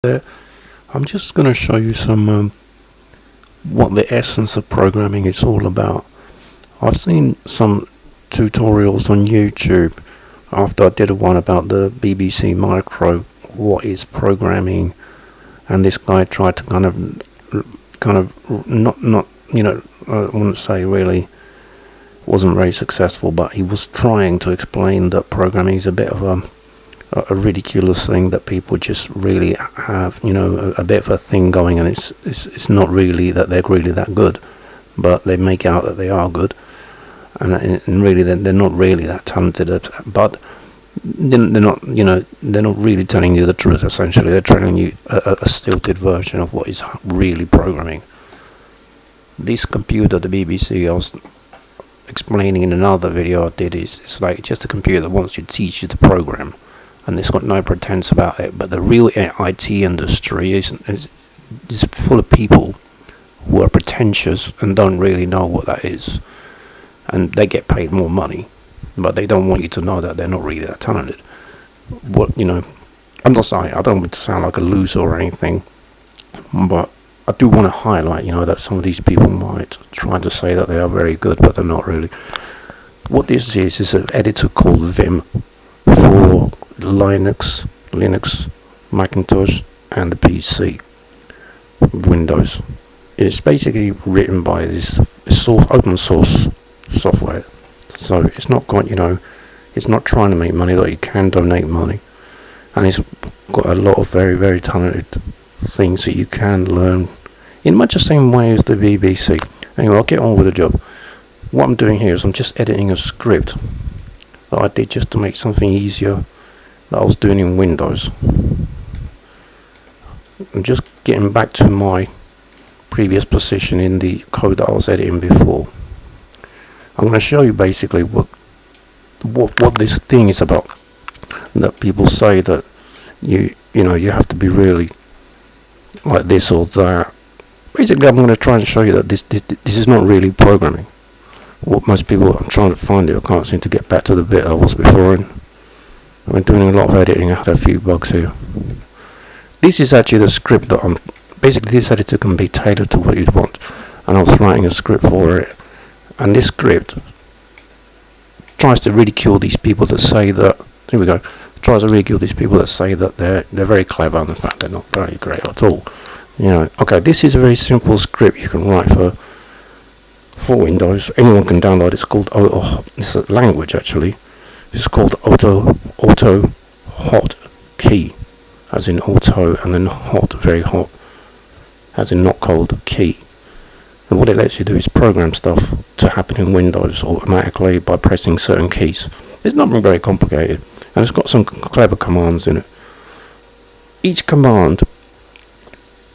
there. I'm just going to show you some what the essence of programming is all about. I've seen some tutorials on YouTube after I did one about the BBC Micro, what is programming, and this guy tried to kind of not I wouldn't say really wasn't very successful, but he was trying to explain that programming is a bit of a ridiculous thing, that people just really have a bit of a thing going, and it's not really that they're really that good, but they make out that they are good, and really they're not really that talented but they're not really telling you the truth. Essentially they're telling you a stilted version of what is really programming. This computer, the BBC, I was explaining in another video I did, it's like just a computer that wants to teach you to program, and it's got no pretense about it. But the real IT industry is full of people who are pretentious and don't really know what that is, and they get paid more money, but they don't want you to know that they're not really that talented. I'm not saying, I don't want to sound like a loser or anything, but I do want to highlight that some of these people might try to say that they are very good, but they're not really. What this is an editor called VIM for Linux, Macintosh, and the PC, Windows. It's basically written by this open source software, so it's not it's not trying to make money, though you can donate money, and it's got a lot of very, very talented things that you can learn in much the same way as the BBC. Anyway, I'll get on with the job. What I'm doing here is I'm just editing a script that I did just to make something easier that I was doing in Windows. I'm just getting back to my previous position in the code that I was editing before. I'm going to show you basically what this thing is about, that people say that you have to be really like this or that. Basically, I'm going to try and show you that this is not really programming. What most people, I'm trying to find it, I can't seem to get back to the bit I was before in. I've been doing a lot of editing, I had a few bugs here. This is actually the script that basically this editor can be tailored to what you'd want, and I was writing a script for it, and this script tries to ridicule these people that say that, tries to ridicule these people that say that they're very clever, and in fact they're not very great at all. Okay, this is a very simple script you can write for Windows. Anyone can download it. It's called it's a language actually. It's called AutoHotKey, as in auto and then hot, very hot, as in not cold, key. And what it lets you do is program stuff to happen in Windows automatically by pressing certain keys. It's not very complicated, and it's got some clever commands in it. Each command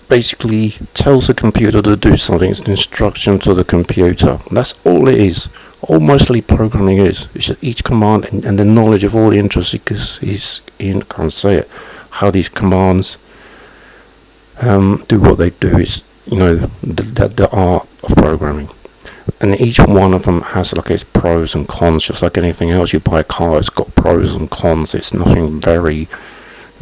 basically tells the computer to do something. It's an instruction to the computer. That's all it is. All mostly programming is. It's just each command and the knowledge of all the intricacies in, can't say it, how these commands do what they do is, the art of programming. And each one of them has like its pros and cons, just like anything else. You buy a car, it's got pros and cons. It's nothing very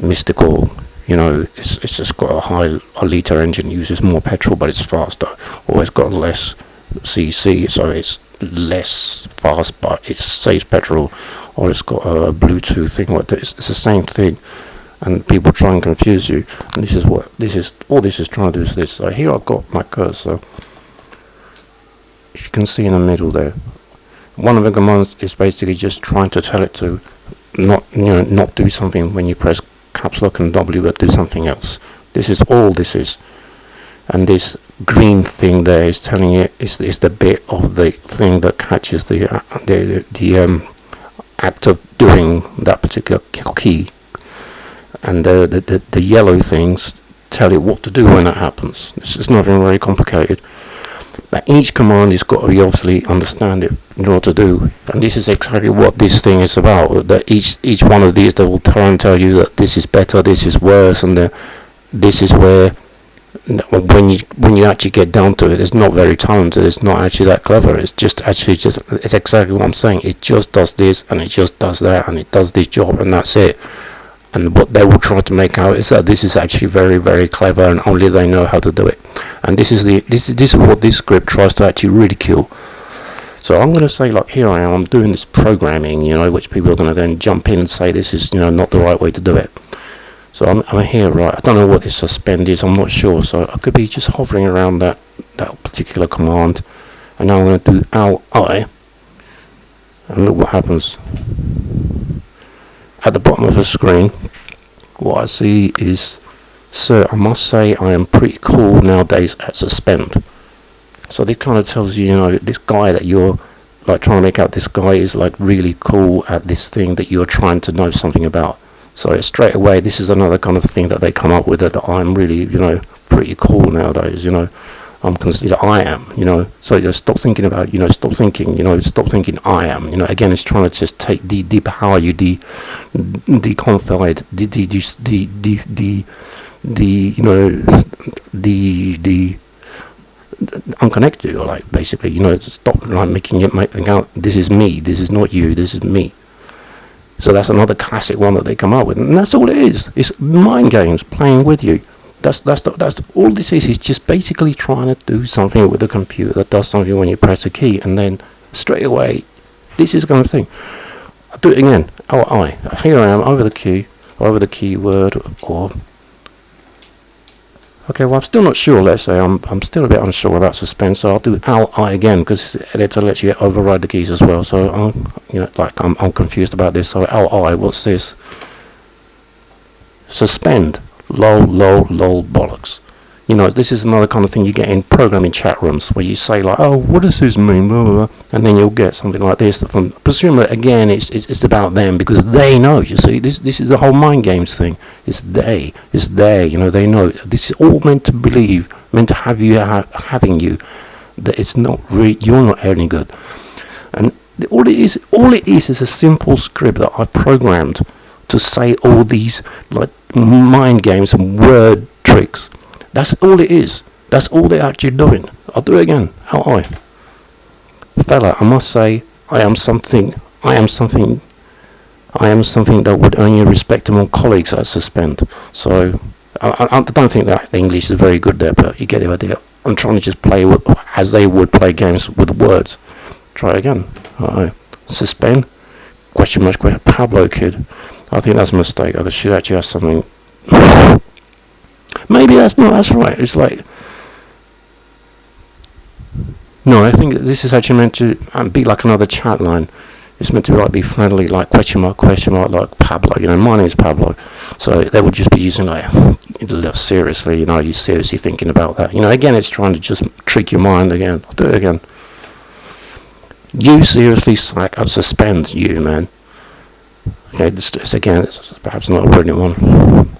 mystical. It's just got a litre engine, uses more petrol but it's faster, or it's got less cc, so it's less fast but it saves petrol, or it's got a Bluetooth thing like that. It's the same thing, and people try and confuse you, and this is all this is trying to do is this. So here I've got my cursor, you can see in the middle there. One of the commands is basically just trying to tell it to not do something when you press caps lock and W, but do something else. This is all this is, and this green thing there is telling it is the bit of the thing that catches the act of doing that particular key, and the yellow things tell it what to do when that happens. This is nothing very complicated. But each command has got to be obviously understand it in order to do, and this is exactly what this thing is about. That each one of these, they will try and tell you that this is better, this is worse, and this is where when you actually get down to it, it's not very talented. It's not actually that clever. It's exactly what I'm saying. It just does this and it just does that and it does this job and that's it. And what they will try to make out is that this is actually very, very clever, and only they know how to do it. And this is what this script tries to actually ridicule. So I'm going to say, like, here I am, I'm doing this programming, which people are going to then jump in and say this is, not the right way to do it. So I'm here, right? I don't know what this suspend is, I'm not sure. So I could be just hovering around that particular command. And now I'm going to do li, and look what happens. At the bottom of the screen, what I see is, sir, I must say I am pretty cool nowadays at suspend. So this kind of tells you, this guy that you're like trying to make out, this guy is like really cool at this thing that you're trying to know something about. So straight away, this is another kind of thing that they come up with, that I'm really, pretty cool nowadays, I'm considered I am, so just stop thinking about, stop thinking I am, again, it's trying to just take the power you deconfide, unconnect you, like, basically, stop like making out this is me, this is not you, this is me. So that's another classic one that they come up with, and that's all it is. It's mind games playing with you. That's all this is. Is just basically trying to do something with the computer that does something when you press a key, and then straight away, this is the kind of thing. I'll do it again. Here I am over the keyword, or okay. Well, I'm still not sure. Let's say I'm still a bit unsure about suspend. So I'll do li again, because the editor lets you override the keys as well. So I'm confused about this. So li, what's this? Suspend. Lol bollocks. This is another kind of thing you get in programming chat rooms, where you say, like, oh, what does this mean, blah, blah, blah, and then you'll get something like this from, presumably again it's about them, because they know. You see, this is the whole mind games thing. It's they, they know. This is all meant to have you having you, that it's not really, you're not any good. And all it is a simple script that I programmed to say all these like mind games and word tricks. That's all it is. That's all they're actually doing. I'll do it again. Fella, I must say I am something that would earn you respect among colleagues at suspend. So I don't think that the English is very good there, but you get the idea. I'm trying to just play as they would play games with words. Try again. Suspend, question mark, Pablo kid. I think that's a mistake. I should actually have something. Maybe that's right. It's like, no, I think this is actually meant to be like another chat line. It's meant to be friendly, like question mark, like Pablo. My name is Pablo. So they would just be using like, seriously, you seriously thinking about that. Again, it's trying to just trick your mind again. I'll do it again. You seriously suck at suspend, you man. Okay, this again, it's perhaps not a brilliant one,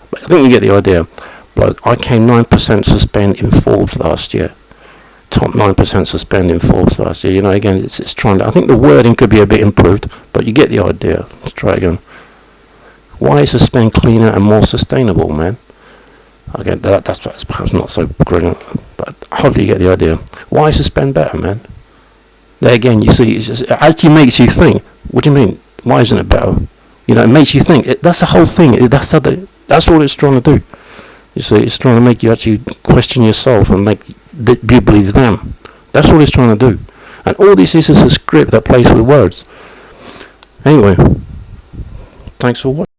but I think you get the idea. Bloke, I came 9% suspend in Forbes last year. Top 9% suspend in Forbes last year. Again, it's trying to, I think the wording could be a bit improved, but you get the idea. Let's try again. Why is suspend cleaner and more sustainable, man? Okay, that's perhaps not so brilliant, but hopefully you get the idea. Why is suspend better, man? There again, you see, it actually makes you think. What do you mean? Why isn't it better? It makes you think. That's the whole thing. That's what it's trying to do. You see, it's trying to make you actually question yourself and make you believe them. That's what it's trying to do. And all this is a script that plays with words. Anyway, thanks for watching.